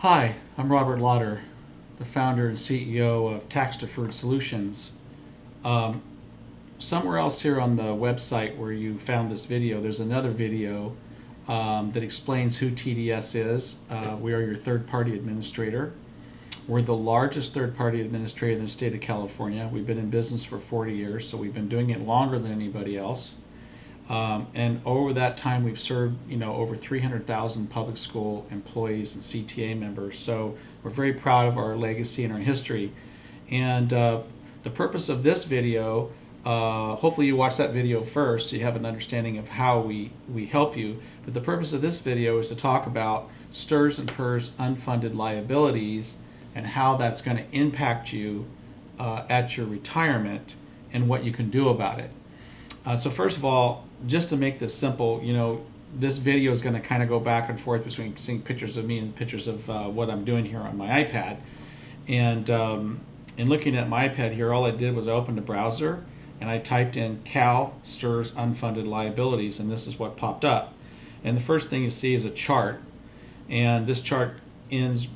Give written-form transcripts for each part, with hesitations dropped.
Hi, I'm Robert Lauder, the founder and CEO of Tax Deferred Solutions. Um, Somewhere else here on the website where you found this video, there's another video that explains who TDS is. We are your third-party administrator. We're the largest third-party administrator in the state of California. We've been in business for 40 years, so we've been doing it longer than anybody else. And over that time, we've served, over 300,000 public school employees and CTA members. So we're very proud of our legacy and our history. And the purpose of this video, hopefully you watch that video first so you have an understanding of how we help you. But the purpose of this video is to talk about STRS and PERS unfunded liabilities and how that's going to impact you at your retirement and what you can do about it. So first of all, just to make this simple, this video is going to kind of go back and forth between seeing pictures of me and pictures of what I'm doing here on my iPad. And in looking at my iPad here, all I did was I opened a browser and I typed in Cal STRS unfunded liabilities, and this is what popped up. And the first thing you see is a chart, and this chart ends,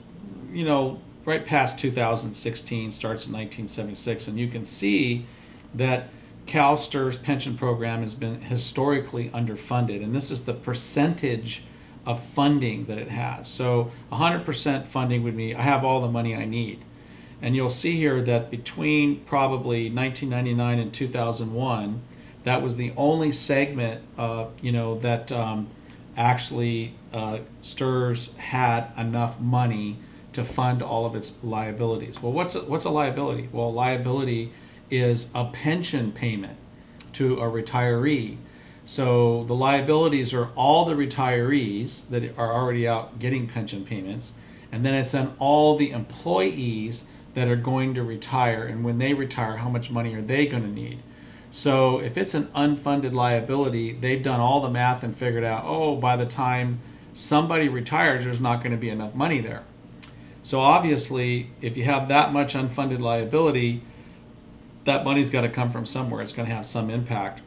right past 2016, starts in 1976, and you can see that Cal STRS pension program has been historically underfunded, and this is the percentage of funding that it has. So 100% funding would mean I have all the money I need. And you'll see here that between probably 1999 and 2001, that was the only segment, that actually STRS had enough money to fund all of its liabilities. Well, what's a liability? Well, a liability is a pension payment to a retiree. So the liabilities are all the retirees that are already out getting pension payments, and then it's then all the employees that are going to retire, and when they retire, how much money are they going to need? So if it's an unfunded liability, they've done all the math and figured out, oh, by the time somebody retires, there's not going to be enough money there. So obviously, if you have that much unfunded liability, that money's got to come from somewhere. It's going to have some impact.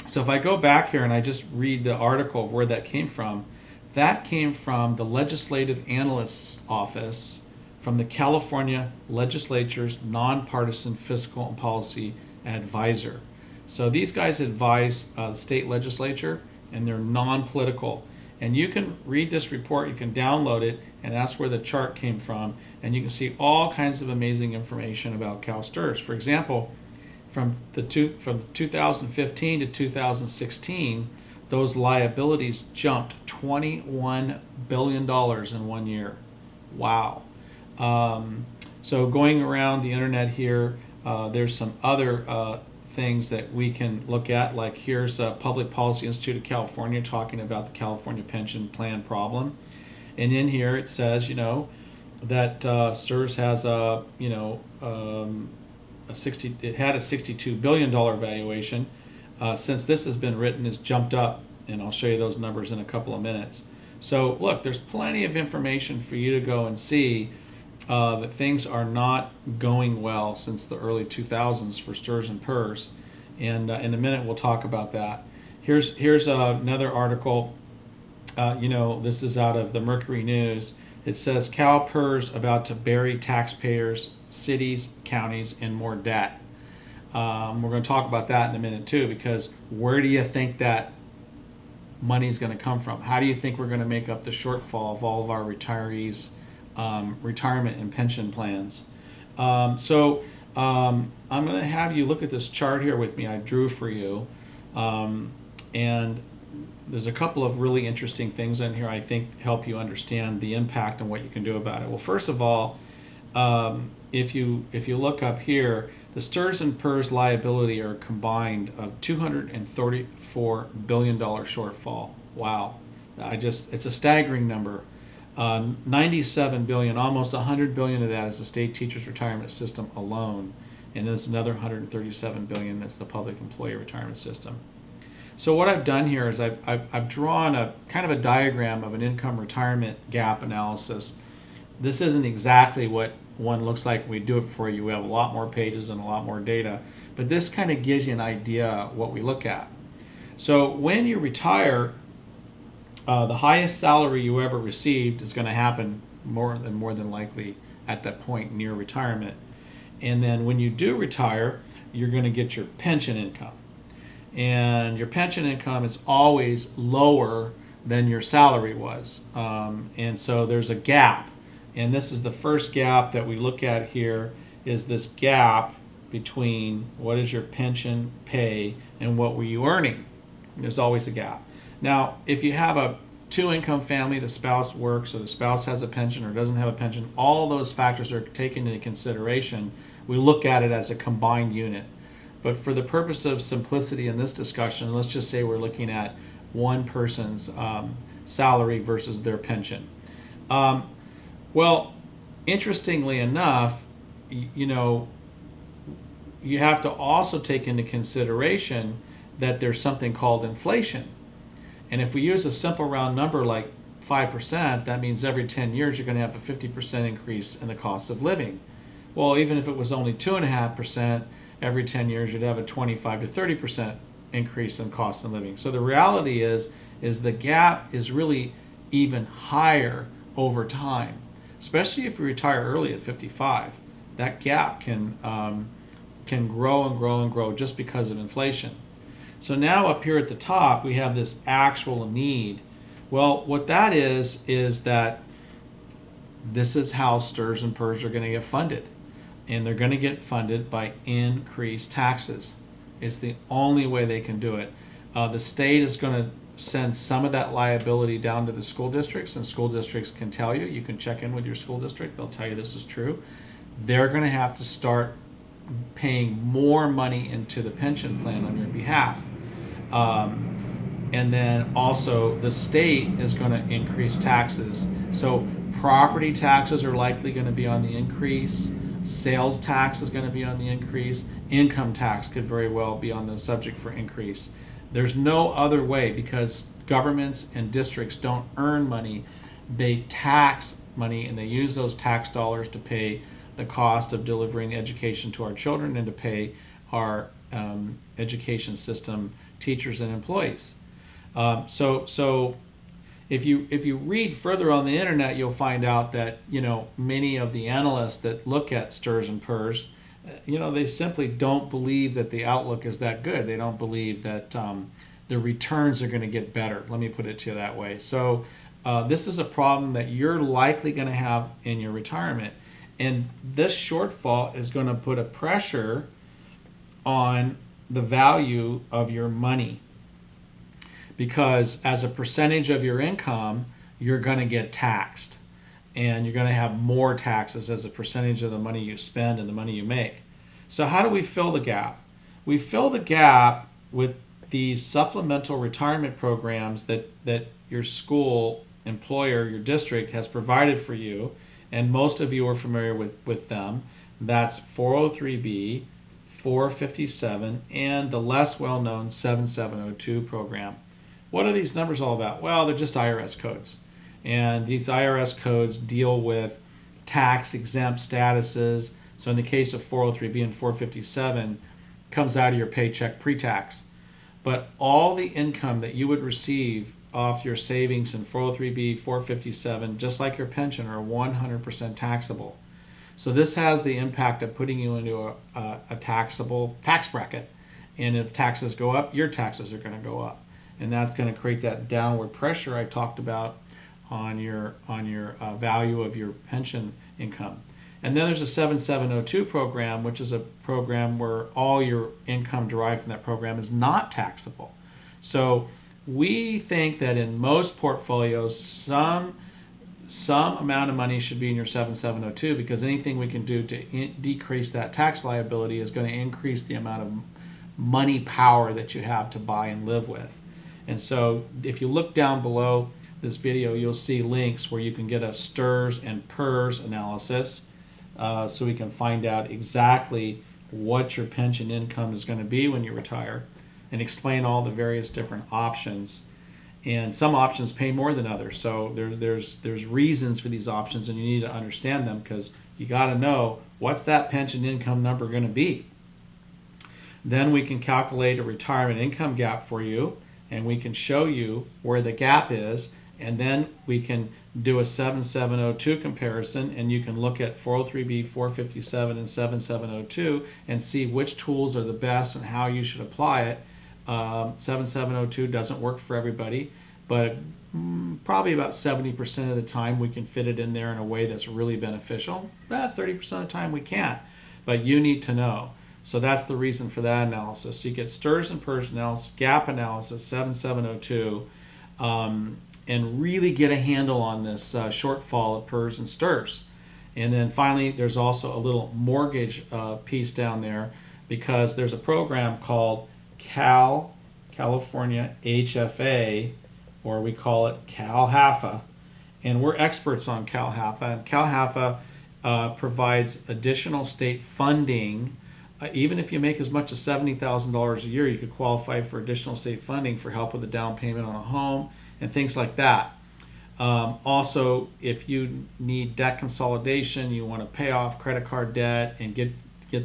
So if I go back here and I just read the article of where that came from the Legislative Analyst's Office from the California Legislature's Nonpartisan Fiscal and Policy Advisor. So these guys advise the state legislature, and they're non-political. And you can read this report, you can download it, and that's where the chart came from. And you can see all kinds of amazing information about Cal STRS. For example, from 2015 to 2016, those liabilities jumped $21 billion in 1 year. Wow. So going around the internet here, there's some other things that we can look at, like here's Public Policy Institute of California talking about the California pension plan problem, and in here it says that STRS has it had a $62 billion valuation. Since this has been written, it's jumped up, and I'll show you those numbers in a couple of minutes. So look, there's plenty of information for you to go and see that things are not going well since the early 2000s for STRS and PERS, and in a minute we'll talk about that. Here's another article. This is out of the Mercury News. It says Cal PERS about to bury taxpayers, cities, counties in more debt. We're going to talk about that in a minute too, because where do you think that money is going to come from? How do you think we're going to make up the shortfall of all of our retirees' retirement and pension plans? I'm going to have you look at this chart here with me I drew for you, and there's a couple of really interesting things in here I think help you understand the impact and what you can do about it. Well, first of all, if you look up here, the STRS and PERS liability are combined of $234 billion shortfall. Wow, it's a staggering number. 97 billion, almost 100 billion of that is the state teachers retirement system alone, and there's another 137 billion that's the public employee retirement system. So what I've done here is I've drawn a kind of a diagram of an income retirement gap analysis. This isn't exactly what one looks like when we do it for you. We have a lot more pages and a lot more data, but this kind of gives you an idea what we look at. So when you retire, the highest salary you ever received is going to happen more than likely at that point near retirement. And then when you do retire, you're going to get your pension income. And your pension income is always lower than your salary was. And so there's a gap. And this is the first gap that we look at here, is this gap between what is your pension pay and what were you earning. There's always a gap. Now, if you have a two-income family, the spouse works, or the spouse has a pension or doesn't have a pension, all those factors are taken into consideration. We look at it as a combined unit. But for the purpose of simplicity in this discussion, let's just say we're looking at one person's salary versus their pension. Well, interestingly enough, you know, you have to also take into consideration that there's something called inflation. And if we use a simple round number like 5%, that means every 10 years you're going to have a 50% increase in the cost of living. Well, even if it was only 2.5%, every 10 years you'd have a 25 to 30% increase in cost of living. So the reality is the gap is really even higher over time, especially if you retire early at 55. That gap can grow and grow and grow just because of inflation. So now up here at the top we have this actual need. Well, what that is that this is how STRS and PERS are going to get funded. And they're going to get funded by increased taxes. It's the only way they can do it. The state is going to send some of that liability down to the school districts, and school districts can tell you, you can check in with your school district, they'll tell you this is true. They're going to have to start paying more money into the pension plan on your behalf. And then also the state is going to increase taxes. So property taxes are likely going to be on the increase. Sales tax is going to be on the increase. Income tax could very well be on the subject for increase. There's no other way, because governments and districts don't earn money. They tax money, and they use those tax dollars to pay the cost of delivering education to our children and to pay our education system teachers and employees. So if you read further on the internet, you'll find out that, you know, many of the analysts that look at STRS and PERS, you know, they simply don't believe that the outlook is that good. They don't believe that the returns are going to get better. Let me put it to you that way. So this is a problem that you're likely going to have in your retirement, and this shortfall is going to put a pressure on the value of your money. Because as a percentage of your income, you're going to get taxed, and you're going to have more taxes as a percentage of the money you spend and the money you make. So how do we fill the gap? We fill the gap with these supplemental retirement programs that your school, employer, your district has provided for you, and most of you are familiar with them. That's 403B, 457, and the less well-known 7702 program. What are these numbers all about? Well, they're just IRS codes. And these IRS codes deal with tax exempt statuses. So in the case of 403B and 457, comes out of your paycheck pre-tax. But all the income that you would receive off your savings in 403B, 457, just like your pension, are 100% taxable. So this has the impact of putting you into a taxable tax bracket. And if taxes go up, your taxes are going to go up. And that's going to create that downward pressure I talked about on your value of your pension income. And then there's a 7702 program, which is a program where all your income derived from that program is not taxable. So we think that in most portfolios, some amount of money should be in your 7702, because anything we can do to decrease that tax liability is going to increase the amount of money power that you have to buy and live with. And so if you look down below this video, you'll see links where you can get a STRS and PERS analysis, so we can find out exactly what your pension income is going to be when you retire, and explain all the various different options. And some options pay more than others, so there's reasons for these options, and you need to understand them, because you got to know what's that pension income number going to be. Then we can calculate a retirement income gap for you, and we can show you where the gap is, And then we can do a 7702 comparison, and you can look at 403B, 457, and 7702 and see which tools are the best and how you should apply it. 7702 doesn't work for everybody, but probably about 70% of the time we can fit it in there in a way that's really beneficial. 30% of the time we can't, but you need to know. So that's the reason for that analysis. So you get STRS and PERS analysis, gap analysis, 7702, and really get a handle on this shortfall of PERS and STRS. And then finally, there's also a little mortgage piece down there, because there's a program called California HFA, or we call it CalHFA, and we're experts on CalHFA. And CalHFA provides additional state funding. Even if you make as much as $70,000 a year, you could qualify for additional state funding for help with the down payment on a home and things like that. Also, if you need debt consolidation, you want to pay off credit card debt and get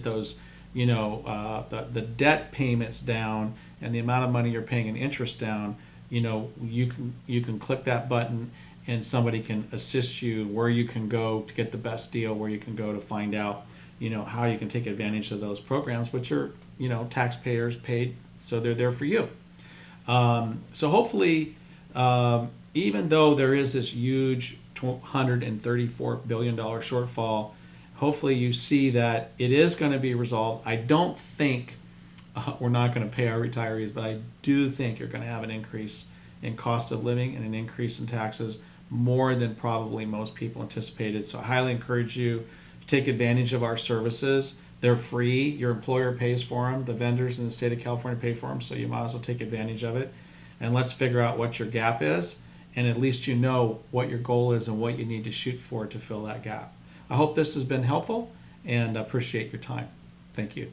those, the debt payments down and the amount of money you're paying in interest down, you can click that button and somebody can assist you where you can go to get the best deal, where you can go to find out how you can take advantage of those programs, which are taxpayers paid, so they're there for you. So hopefully, even though there is this huge $134 billion shortfall, hopefully you see that it is going to be resolved. I don't think we're not going to pay our retirees, but I do think you're going to have an increase in cost of living and an increase in taxes more than probably most people anticipated. So I highly encourage you to take advantage of our services. They're free. Your employer pays for them. The vendors in the state of California pay for them, so you might as well take advantage of it. And let's figure out what your gap is, and at least you know what your goal is and what you need to shoot for to fill that gap. I hope this has been helpful, and appreciate your time. Thank you.